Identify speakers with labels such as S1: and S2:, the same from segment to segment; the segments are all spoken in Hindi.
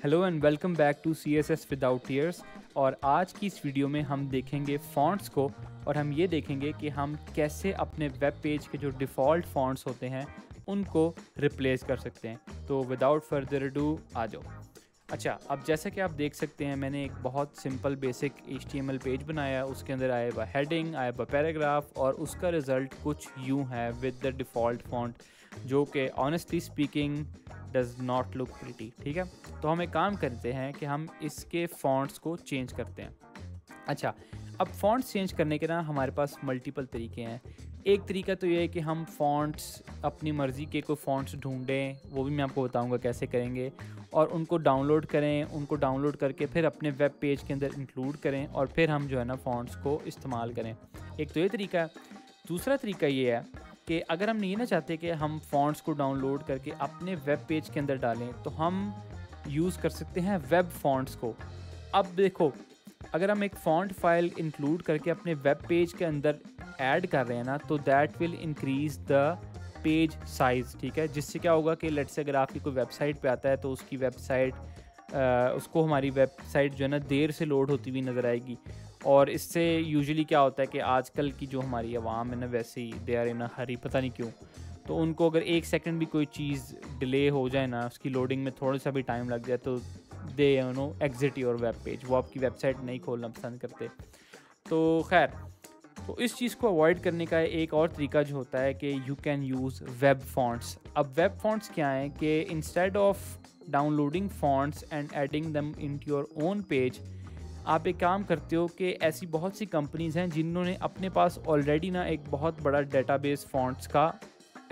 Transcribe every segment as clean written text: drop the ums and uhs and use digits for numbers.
S1: Hello and welcome back to CSS without tears. और आज की इस वीडियो में हम देखेंगे फ़ॉन्ट्स को, और हम ये देखेंगे कि हम कैसे अपने वेब पेज के जो डिफ़ॉल्ट फ़ॉन्ट्स होते हैं उनको रिप्लेस कर सकते हैं। तो विदाउट फर्दर अडू आ जाओ। अच्छा, अब जैसा कि आप देख सकते हैं मैंने एक बहुत सिंपल बेसिक HTML पेज बनाया। उसके अंदर आया हुआ हेडिंग, आया हुआ पैराग्राफ, और उसका रिज़ल्ट कुछ यूँ है विद द डिफ़ॉल्ट फ़ॉन्ट, जो कि honestly speaking does not look pretty. ठीक है, तो हम एक काम करते हैं कि हम इसके फ़ॉन्ट्स को चेंज करते हैं। अच्छा, अब फ़ॉन्ट्स चेंज करने के ना हमारे पास मल्टीपल तरीके हैं। एक तरीका तो ये है कि हम फ़ॉन्ट्स अपनी मर्ज़ी के कोई फ़ॉन्ट्स ढूँढें, वो भी मैं आपको बताऊँगा कैसे करेंगे, और उनको डाउनलोड करें। उनको डाउनलोड करके फिर अपने वेब पेज के अंदर इंक्लूड करें, और फिर हम जो है ना फ़ॉन्ट्स को इस्तेमाल करें। एक तो ये तरीका है। दूसरा तरीका ये है कि अगर हम नहीं ना चाहते कि हम फ़ॉन्ट्स को डाउनलोड करके अपने वेब पेज के अंदर डालें, तो हम यूज़ कर सकते हैं वेब फ़ॉन्ट्स को। अब देखो, अगर हम एक फ़ॉन्ट फाइल इंक्लूड करके अपने वेब पेज के अंदर ऐड कर रहे हैं ना, तो that will increase the page size. ठीक है, जिससे क्या होगा कि लेट्स से अगर आपकी कोई वेबसाइट पे आता है तो उसकी वेबसाइट उसको हमारी वेबसाइट जो है ना देर से लोड होती हुई नज़र आएगी। और इससे यूजुअली क्या होता है कि आजकल की जो हमारी आवाम है ना, वैसे ही दे आर इन अ हरी, पता नहीं क्यों। तो उनको अगर एक सेकंड भी कोई चीज़ डिले हो जाए ना, उसकी लोडिंग में थोड़ा सा भी टाइम लग जाए, तो दे एग्जिट योर वेब पेज, वो आपकी वेबसाइट नहीं खोलना पसंद करते। तो खैर, तो इस चीज़ को अवॉइड करने का एक और तरीका जो होता है कि you can use web fonts. अब वेब फॉन्ट्स क्या हैं कि instead of downloading fonts and adding them into your own page, आप एक काम करते हो कि ऐसी बहुत सी कंपनीज़ हैं जिन्होंने अपने पास ऑलरेडी ना एक बहुत बड़ा डेटाबेस फॉन्ट्स का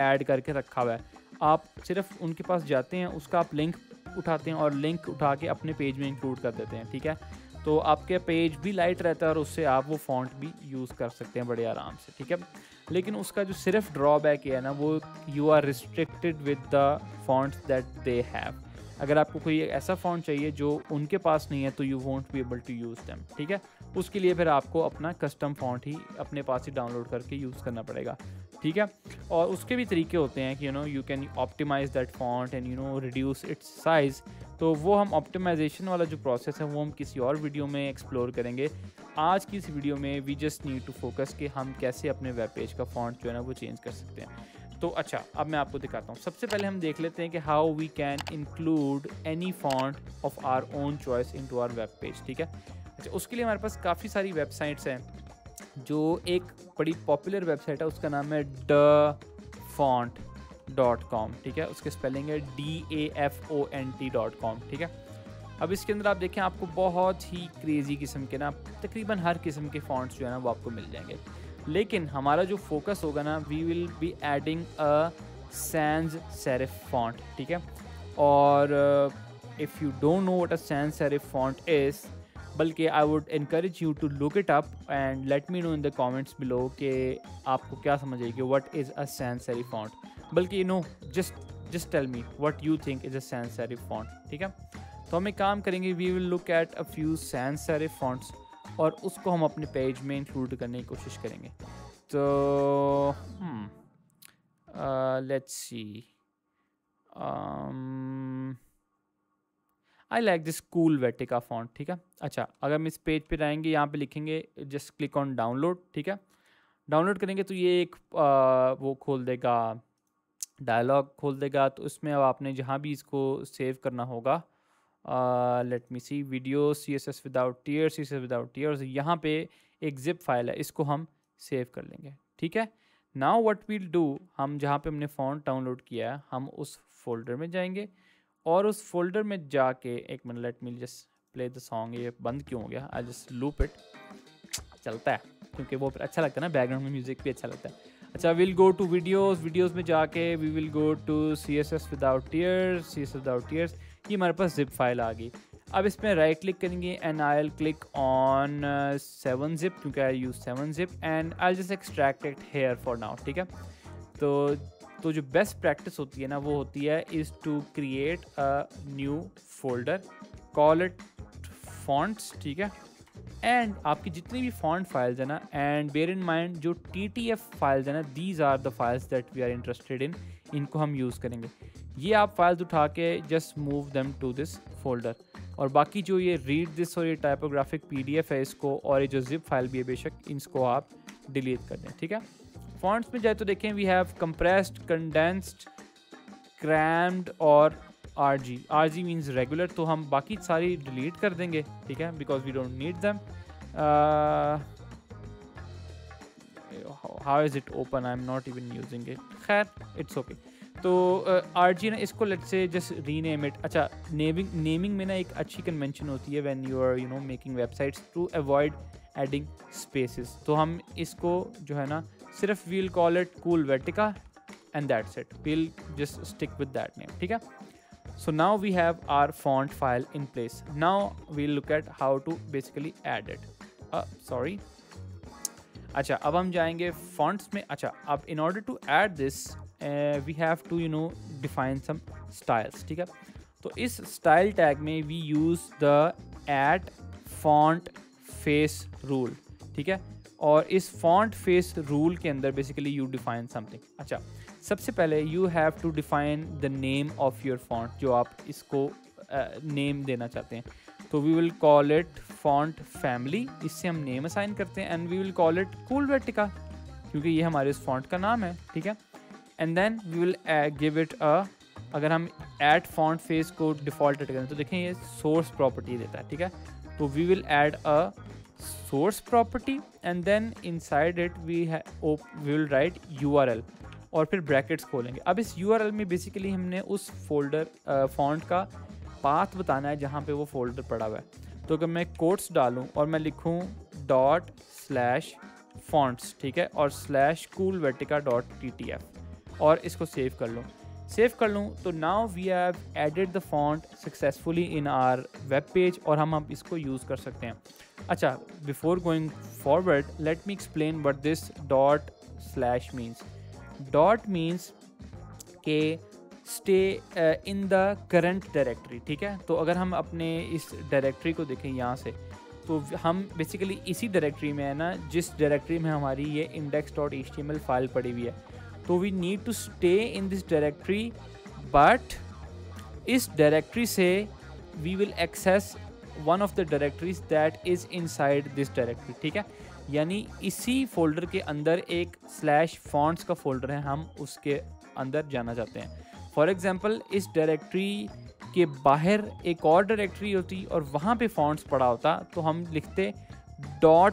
S1: ऐड करके रखा हुआ है। आप सिर्फ उनके पास जाते हैं, उसका आप लिंक उठाते हैं और लिंक उठा के अपने पेज में इंक्लूड कर देते हैं। ठीक है, तो आपके पेज भी लाइट रहता है और उससे आप वो फ़ॉन्ट भी यूज़ कर सकते हैं बड़े आराम से। ठीक है, लेकिन उसका जो सिर्फ ड्रॉबैक है ना, वो you are restricted with the fonts that they have. अगर आपको कोई ऐसा फ़ॉन्ट चाहिए जो उनके पास नहीं है, तो you won't be able to use them. ठीक है, उसके लिए फिर आपको अपना कस्टम फ़ॉन्ट ही अपने पास ही डाउनलोड करके यूज़ करना पड़ेगा। ठीक है, और उसके भी तरीके होते हैं कि you can optimise that font and reduce it's size. तो वो हम ऑप्टिमाइजेशन वाला जो प्रोसेस है वो हम किसी और वीडियो में एक्सप्लोर करेंगे। आज की इस वीडियो में we just need to focus कि हम कैसे अपने वेब पेज का फॉन्ट जो है ना वो चेंज कर सकते हैं। तो अच्छा, अब मैं आपको दिखाता हूँ। सबसे पहले हम देख लेते हैं कि how we can include any font of our own choice into our web page. ठीक है, अच्छा, उसके लिए हमारे पास काफ़ी सारी वेबसाइट्स हैं। जो एक बड़ी पॉपुलर वेबसाइट है उसका नाम है dafont.com। ठीक है, उसके स्पेलिंग है DAFONT.com। ठीक है, अब इसके अंदर आप देखें, आपको बहुत ही क्रेज़ी किस्म के ना तकरीबन हर किस्म के फ़ॉन्ट्स जो है ना वो आपको मिल जाएंगे। लेकिन हमारा जो फोकस होगा ना, we will be adding a sans serif font. ठीक है, और if you don't know what a sans serif font is, बल्कि I would encourage you to look it up and let me know in the comments below कि आपको क्या समझ आएगी what is a sans serif font. बल्कि just tell me what you think is a sans serif font. ठीक है, तो हम एक काम करेंगे, we will look at a few sans serif fonts और उसको हम अपने पेज में इंक्लूड करने की कोशिश करेंगे। तो let's see, I like this Coolvetica font. ठीक है, अच्छा, अगर हम इस पेज पे आएंगे, यहाँ पे लिखेंगे जस्ट क्लिक ऑन डाउनलोड। ठीक है, डाउनलोड करेंगे तो ये एक वो खोल देगा, डायलॉग खोल देगा। तो इसमें अब आपने जहाँ भी इसको सेव करना होगा, लेट मी सी, वीडियो CSS विदाउट टीयर्स, यहाँ पे एक जिप फाइल है, इसको हम सेव कर लेंगे। ठीक है, नाउ व्हाट वील डू, हम जहाँ पे हमने फ़ॉन्ट डाउनलोड किया है, हम उस फोल्डर में जाएंगे, और उस फोल्डर में जाके, एक minute, let me just play the song. ये बंद क्यों हो गया? आई जस्ट लूप इट, चलता है क्योंकि वो अच्छा लगता है ना, बैकग्राउंड में म्यूज़िक भी अच्छा लगता है। अच्छा, विल गो टू वीडियोज़ में जाके we will go to CSS without tears. ये हमारे पास जिप फाइल आ गई। अब इसमें राइट क्लिक करेंगे and I will click on 7-zip, क्योंकि I use 7-zip, and I just extract it here for now. ठीक है, तो जो बेस्ट प्रैक्टिस होती है ना, वो होती है is to create a new folder, call it fonts. ठीक है, एंड आपकी जितनी भी फॉन्ट फाइल्स है ना, एंड बेयर इन माइंड जो TTF फाइल्स है ना, these are the files that we are interested in, इनको हम यूज़ करेंगे। ये आप फाइल्स उठा के just move them to this folder, और बाकी जो ये रीड दिस और ये टाइपोग्राफिक PDF है इसको, और ये जो जिप फाइल भी है बेशक, इसको आप डिलीट कर दें, ठीक है। फॉन्ट्स में जाए तो देखें we have compressed, condensed, crammed और RG मीन्स रेगुलर, तो हम बाकी सारी डिलीट कर देंगे, ठीक है, because we don't need them. How is it open, I am not even using it, खैर इट्स ओके। तो RG ना, इसको let's just rename it. अच्छा, नेमिंग में ना एक अच्छी कन्वेंशन होती है when you are you know making websites to avoid adding spaces, तो हम इसको जो है ना सिर्फ we'll call it Coolvetica and that's it, we'll just stick with that name, ठीक है। So now we have our font file in place. Now we'll look at how to basically add it. Sorry. अच्छा, अब हम जाएंगे fonts में। अच्छा, अब in order to add this we have to define some styles, ठीक है। तो इस style tag में we use the at font face rule, ठीक है। और इस font face rule के अंदर basically you define something। अच्छा, सबसे पहले you have to define the name of your font, जो आप इसको नेम देना चाहते हैं। तो we will call it font family, इससे हम नेम असाइन करते हैं, and we will call it Coolvetica, क्योंकि ये हमारे इस फॉन्ट का नाम है, ठीक है। And then we will give it अगर हम ऐड फॉन्ट फेस को डिफ़ॉल्ट करें तो देखें ये सोर्स प्रॉपर्टी देता है, ठीक है। तो we will add a source property, and then inside it we will write URL, और फिर ब्रैकेट्स खोलेंगे। अब इस URL में बेसिकली हमने उस फोल्डर फॉन्ट का पाथ बताना है जहाँ पे वो फोल्डर पड़ा हुआ है। तो अगर मैं कोट्स डालूँ और मैं लिखूँ ./fonts, ठीक है, और /coolvertica.ttf, और इसको सेव कर लूँ तो now we have added the font successfully in our web page, और हम इसको यूज़ कर सकते हैं। अच्छा, before going forward let me explain what this ./ means. Dot means के stay in the current directory, ठीक है। तो अगर हम अपने इस डायरेक्टरी को देखें यहाँ से, तो हम बेसिकली इसी डायरेक्टरी में है ना, जिस डायरेक्टरी में हमारी ये index.html फाइल पड़ी हुई है, तो we need to stay in this directory, but इस डायरेक्टरी से we will access one of the directories that is inside this directory, ठीक है। यानी इसी फोल्डर के अंदर एक /fonts का फोल्डर है, हम उसके अंदर जाना चाहते हैं। फॉर एग्जांपल इस डायरेक्टरी के बाहर एक और डायरेक्टरी होती और वहाँ पे फॉन्ट्स पड़ा होता, तो हम लिखते ./, और ./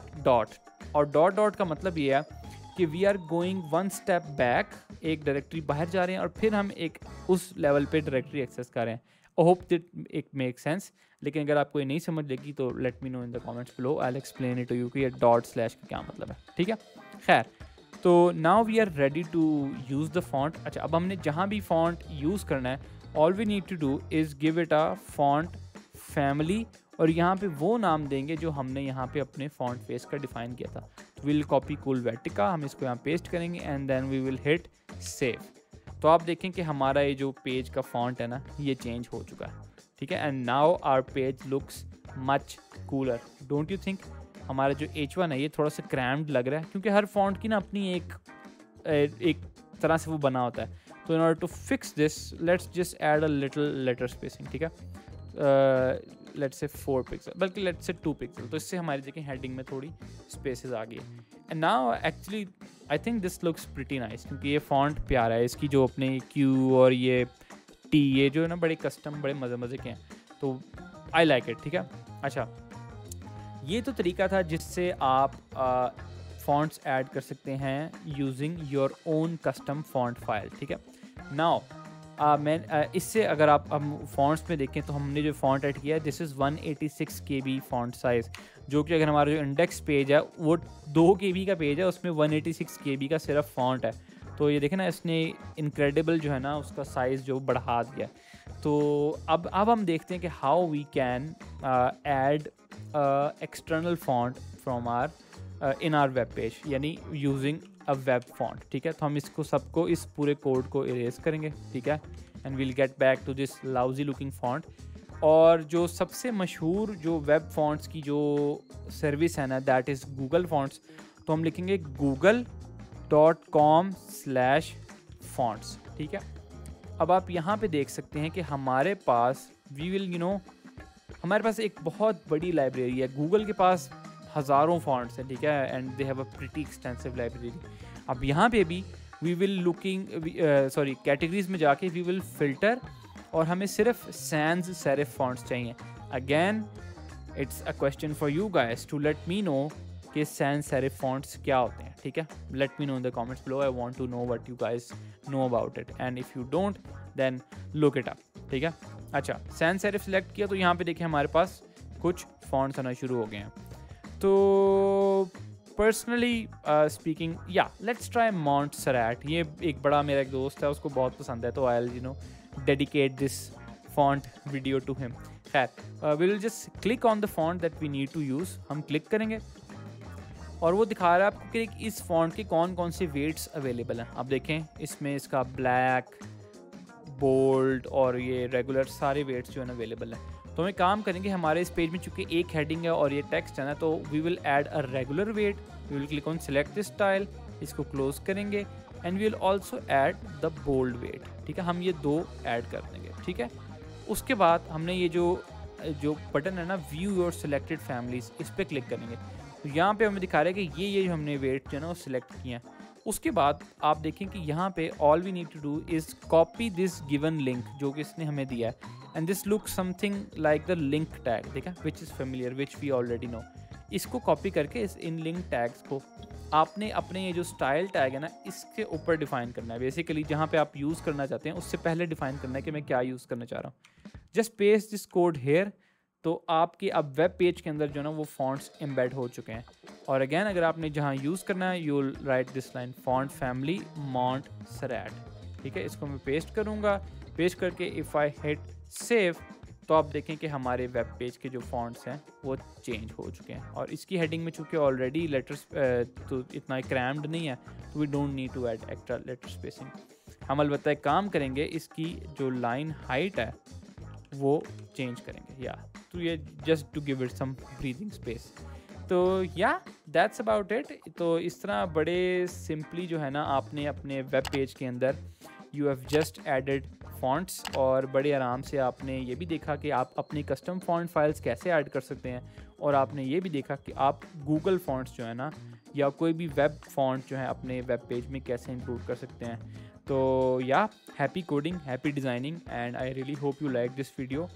S1: का मतलब ये है कि we are going one step back, एक डायरेक्टरी बाहर जा रहे हैं और फिर हम एक उस लेवल पे डायरेक्टरी एक्सेस कर रहे हैं। I hope that it make sense, लेकिन अगर आपको ये नहीं समझ लेगी तो let me know in the comments below, I will explain it to you कि ये ./ का क्या मतलब है, ठीक है। खैर, तो now we are ready to use the font. अच्छा, अब हमने जहाँ भी फॉन्ट यूज़ करना है, all we need to do is give it a font family, और यहाँ पे वो नाम देंगे जो हमने यहाँ पे अपने फॉन्ट फेस का डिफ़ाइन किया था। तो विल कॉपी कूल वर्टिका, हम इसको यहाँ पेस्ट करेंगे, and then we will hit save. तो आप देखें कि हमारा ये जो पेज का फॉन्ट है ना, ये चेंज हो चुका है, ठीक है। And now our page looks much cooler, don't you think. हमारा जो H1 है ये थोड़ा सा क्रैम्ड लग रहा है, क्योंकि हर फॉन्ट की ना अपनी एक तरह से वो बना होता है। तो in order to fix this let's just add a little letter spacing, ठीक है। लेट्स से 4 पिक्सल, बल्कि लेट्स से 2 पिक्सल, तो इससे हमारी देखिए हेडिंग में थोड़ी स्पेसेस आ गई। And now actually I think this looks pretty nice, क्योंकि ये फॉन्ट प्यारा है, इसकी जो अपने Q और ये T, ये जो है ना बड़े कस्टम, बड़े मज़े के हैं, तो आई लाइक इट, ठीक है। अच्छा, ये तो तरीका था जिससे आप फॉन्ट्स ऐड कर सकते हैं using your own custom font file, ठीक है। नाउ इससे अगर आप हम फॉन्ट्स में देखें तो हमने जो फॉन्ट ऐड किया है, this is 186 KB font size, जो कि अगर हमारा जो इंडेक्स पेज है वो 2 KB का पेज है, उसमें 186 KB का सिर्फ फॉन्ट है। तो ये देखें ना, इसने इनक्रेडिबल जो है ना उसका साइज़ जो बढ़ा दिया। तो अब हम देखते हैं कि how we can add external font from our in our web page, यानी यूजिंग अ वेब फॉन्ट, ठीक है। तो हम इसको सबको, इस पूरे कोड को इरेज करेंगे, ठीक है, and we'll get back to this lousy looking font. और जो सबसे मशहूर जो वेब फॉन्ट्स की जो सर्विस है ना, दैट इज़ गूगल फॉन्ट्स। तो हम लिखेंगे google.com/fonts, ठीक है। अब आप यहाँ पे देख सकते हैं कि हमारे पास हमारे पास एक बहुत बड़ी लाइब्रेरी है। गूगल के पास हज़ारों फॉन्ट्स हैं, ठीक है, and they have a pretty extensive library. अब यहाँ पे भी वी विल कैटेगरीज में जाके वी विल फिल्टर, और हमें सिर्फ सैंस सेरिफ फॉन्ट्स चाहिए। Again it's a question for you guys to let me know कि सैंस सेरिफ फॉन्ट्स क्या होते हैं, ठीक है। Let me know in the comments below, I want to know what you guys know about it, and if you don't then look it up, ठीक है। अच्छा, सैंस सेरिफ सेलेक्ट किया तो यहाँ पे देखिए हमारे पास कुछ फॉन्ट्स आना शुरू हो गए हैं। तो पर्सनली स्पीकिंग, या लेट्स ट्राई मॉन्टसेरेट। ये एक बड़ा मेरा एक दोस्त है, उसको बहुत पसंद है, तो I will dedicate this font video to him. खैर, we will just click on the font that we need to use. हम क्लिक करेंगे और वो दिखा रहा है आपको कि इस फॉन्ट के कौन कौन से वेट्स अवेलेबल हैं। आप देखें इसमें इसका ब्लैक, बोल्ड और ये रेगुलर सारे वेट्स जो है ना अवेलेबल हैं। तो हम एक काम करेंगे, हमारे इस पेज में चूँकि एक हेडिंग है और ये टेक्स्ट है ना, तो we will add a regular weight. We will click on select this style, इसको क्लोज करेंगे, and we will also add the bold weight, ठीक है। हम ये दो ऐड कर देंगे, ठीक है। उसके बाद हमने ये जो बटन है ना, व्यू योर सिलेक्टेड फैमिलीज, इस पर क्लिक करेंगे। तो यहाँ पे हमें दिखा रहा है कि ये जो हमने वेट जो है ना वो सिलेक्ट किए हैं। उसके बाद आप देखें कि यहाँ पे all we need to do is copy this given link जो कि इसने हमें दिया है, and this look something like the link tag, ठीक है, which is familiar, which we already know. इसको कॉपी करके इन लिंक टैग्स को आपने अपने ये जो स्टाइल टैग है ना इसके ऊपर डिफाइन करना है। बेसिकली जहाँ पे आप यूज़ करना चाहते हैं उससे पहले डिफाइन करना है कि मैं क्या यूज़ करना चाह रहा हूँ। Just paste this code here, तो आपके अब वेब पेज के अंदर जो ना वो फॉन्ट्स एम्बेड हो चुके हैं। और अगेन अगर आपने जहाँ यूज़ करना है, you will write this line font family Montserrat, ठीक है। इसको मैं पेस्ट करूँगा, पेस्ट करके इफ़ आई हिट सेव, तो आप देखें कि हमारे वेब पेज के जो फॉन्ट्स हैं वो चेंज हो चुके हैं। और इसकी हेडिंग में चूँकि ऑलरेडी लेटर्स तो इतना क्रैम्ड नहीं है, तो we don't need to add extra letter spacing. हम अलबत्ता एक काम करेंगे, इसकी जो लाइन हाइट है वो चेंज करेंगे, या तो ये just to give it some breathing space. तो या दैट्स अबाउट इट। तो इस तरह बड़े सिंपली जो है ना आपने अपने वेब पेज के अंदर you have just added fonts, और बड़े आराम से आपने ये भी देखा कि आप अपनी कस्टम फॉन्ट फाइल्स कैसे ऐड कर सकते हैं, और आपने ये भी देखा कि आप गूगल फॉन्ट्स जो है ना या कोई भी वेब फॉन्ट जो है अपने वेब पेज में कैसे इंक्लूड कर सकते हैं। तो या happy coding, happy designing, and I really hope you like this video.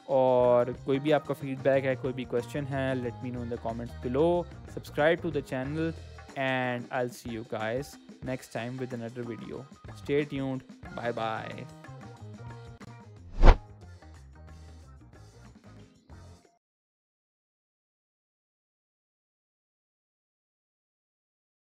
S1: और कोई भी आपका फीडबैक है, कोई भी क्वेश्चन है, let me know in the comments below. Subscribe to the channel and I'll see you guys next time with another video. Stay tuned. Bye bye.